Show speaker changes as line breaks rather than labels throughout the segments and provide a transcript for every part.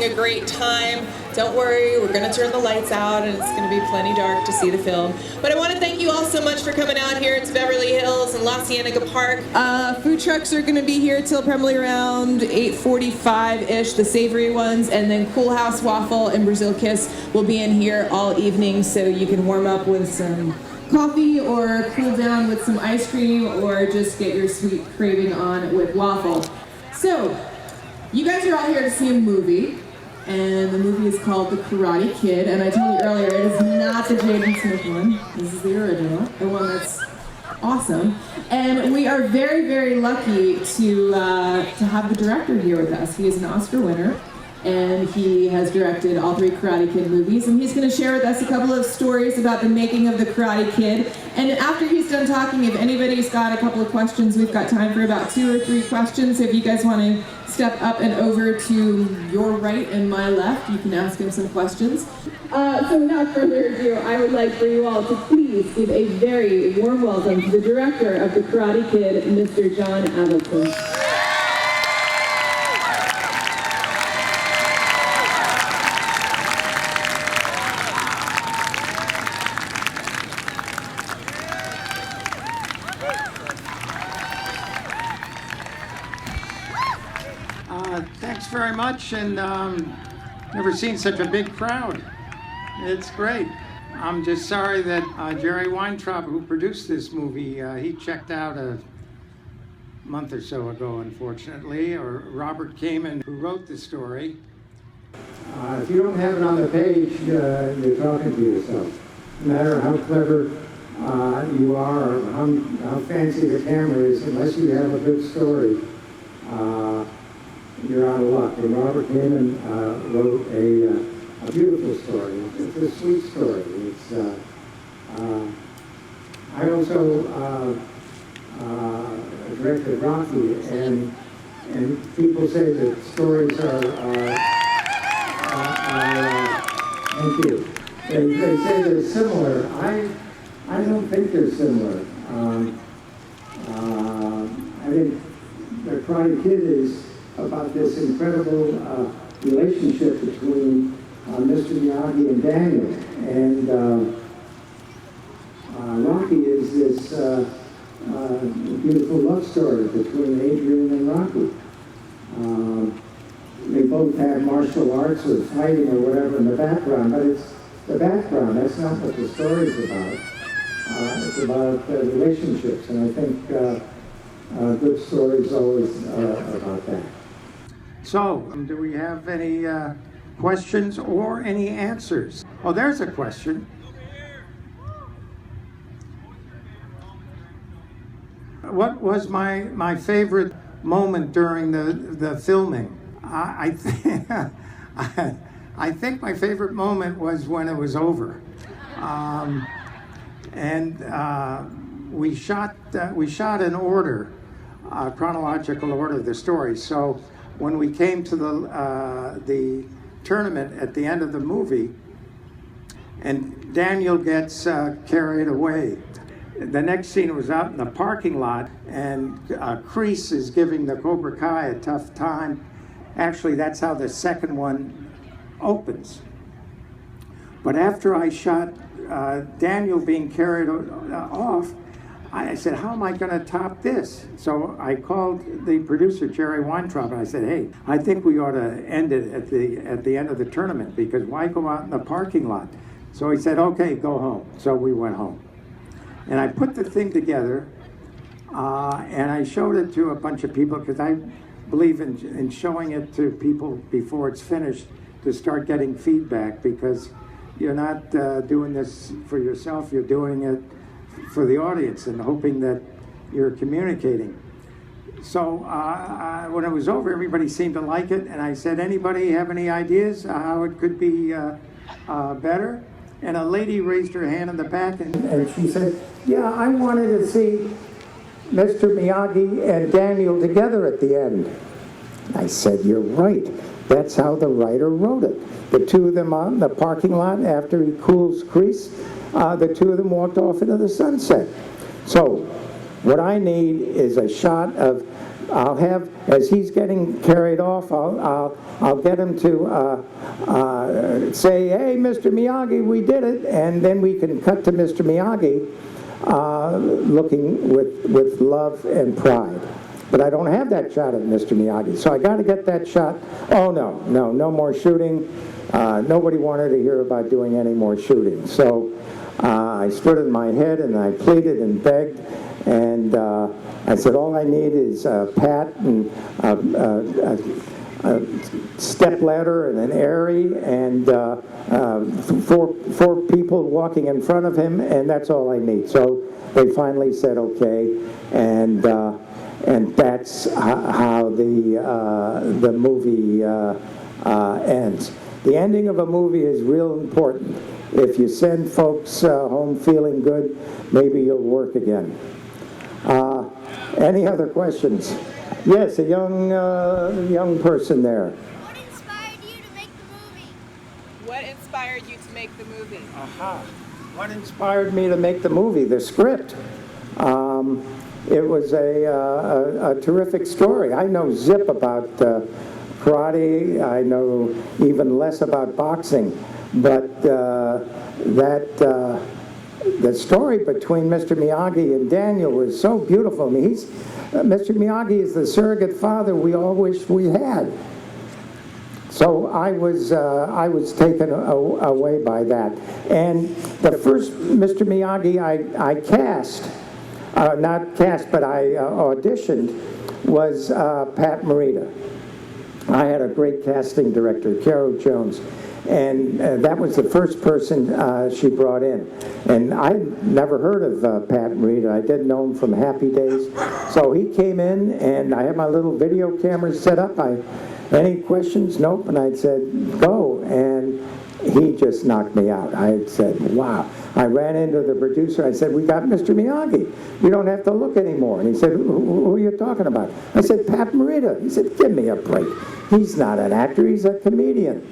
having a great time. Don't worry, we're going to turn the lights out and it's going to be plenty dark to see the film. But I want to thank you all so much for coming out here to Beverly Hills and La Cienega Park. Food trucks are going to be here till probably around 8:45-ish, the savory ones, and then Cool House Waffle and Brazil Kiss will be in here all evening, so you can warm up with some coffee or cool down with some ice cream or just get your sweet craving on with waffle. So, you guys are all here to see a movie, and the movie is called The Karate Kid, and I told you earlier, it is not the Jaden Smith one. This is the original, the one that's awesome. And we are very, very lucky to have the director here with us. He is an Oscar winner, and he has directed all 3 Karate Kid movies, and he's going to share with us a couple of stories about the making of The Karate Kid. And after he's done talking, if anybody's got a couple of questions, we've got time for about 2 or 3 questions. So if you guys want to step up and over to your right and my left, you can ask him some questions. So without further ado, I would like for you all to please give a very warm welcome to the director of The Karate Kid, Mr. John Avildsen.
Thanks very much, and never seen such a big crowd. It's great. I'm just sorry that Jerry Weintraub, who produced this movie, he checked out a month or so ago, unfortunately, or Robert Kamen, who wrote the story.
If you don't have it on the page, you're talking to yourself. No matter how clever you are, or how fancy the camera is, unless you have a good story, you're out of luck. And Robert Kamen wrote a beautiful story. It's a sweet story. It's I also directed Rocky, and people say that stories are thank you. They say they're similar. I don't think they're similar. I think The Karate Kid is about this incredible relationship between Mr. Miyagi and Daniel. And Rocky is this beautiful love story between Adrian and Rocky. They both have martial arts or fighting or whatever in the background, but it's the background. That's not what the story's about. It's about relationships, and I think good stories always about that.
So, do we have any questions or any answers? Oh, there's a question. What was my favorite moment during the filming? I think my favorite moment was when it was over, and we shot in order, chronological order of the story. So when we came to the tournament at the end of the movie, and Daniel gets carried away. The next scene was out in the parking lot, and Kreese is giving the Cobra Kai a tough time. Actually, that's how the second one opens. But after I shot Daniel being carried off, I said, how am I going to top this? So I called the producer, Jerry Weintraub, and I said, hey, I think we ought to end it at the end of the tournament, because why go out in the parking lot? So he said, okay, go home. So we went home. And I put the thing together, and I showed it to a bunch of people, because I believe in showing it to people before it's finished to start getting feedback, because you're not doing this for yourself, you're doing it for the audience and hoping that you're communicating. So when it was over, everybody seemed to like it, and I said, anybody have any ideas how it could be better? And a lady raised her hand in the back, and she said, yeah, I wanted to see Mr. Miyagi and Daniel together at the end. I said, you're right. That's how the writer wrote it. The two of them out in the parking lot after he cools Kreese, the two of them walked off into the sunset. So what I need is a shot of
I'll have, as he's getting carried off, I'll get him to say, "Hey, Mr. Miyagi, we did it," and then we can cut to Mr. Miyagi looking with love and pride. But I don't have that shot of Mr. Miyagi, so I got to get that shot. Oh no more shooting. Nobody wanted to hear about doing any more shooting. So I stood in my head and I pleaded and begged, and I said, all I need is a pat and a step ladder and an airy and four people walking in front of him, and that's all I need. So they finally said okay, and that's how the movie ends. The ending of a movie is real important. If you send folks home feeling good, maybe you'll work again. Any other questions? Yes, a young person there.
What inspired you to make the movie?
What inspired you to make the movie?
Aha. What inspired me to make the movie? The script. It was a terrific story. I know zip about karate. I know even less about boxing. But the story between Mr. Miyagi and Daniel was so beautiful. I mean, Mr. Miyagi is the surrogate father we all wished we had. So I was taken away by that. And the first Mr. Miyagi I cast, not cast, but I auditioned, was Pat Morita. I had a great casting director, Carol Jones. And that was the first person she brought in. And I never heard of Pat Morita. I didn't know him from Happy Days. So he came in, and I had my little video camera set up. Any questions? Nope. And I said, go. And he just knocked me out. I said, wow. I ran into the producer. I said, we got Mr. Miyagi. We don't have to look anymore. And he said, who are you talking about? I said, Pat Morita. He said, give me a break. He's not an actor. He's a comedian.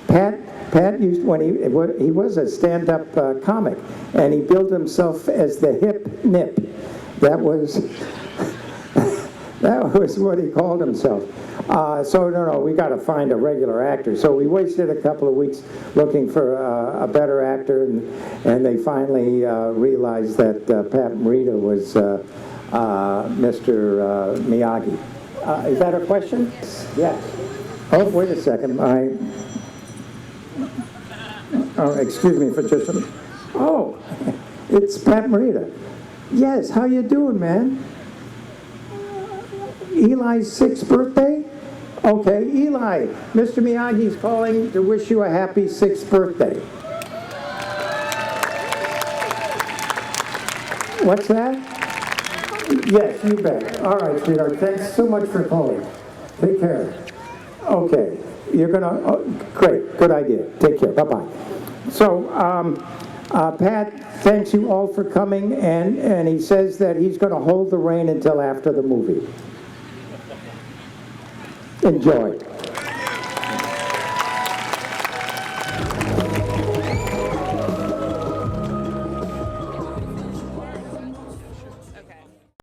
Pat used, when he was a stand-up comic, and he billed himself as the hip nip. That was what he called himself. So no, we got to find a regular actor. So we wasted a couple of weeks looking for a better actor, and they finally realized that Pat Morita was Mr. Miyagi. Is that a question? Yes. Oh, wait a second. Oh, excuse me for just a minute. Oh, it's Pat Morita. Yes, how you doing, man? Eli's 6th birthday? Okay, Eli, Mr. Miyagi's calling to wish you a happy 6th birthday. What's that? Yes, you bet. All right, sweetheart, thanks so much for calling. Take care. Okay, you're gonna, oh, great, good idea. Take care, bye-bye. So, Pat thanks you all for coming, and he says that he's going to hold the rain until after the movie. Enjoy.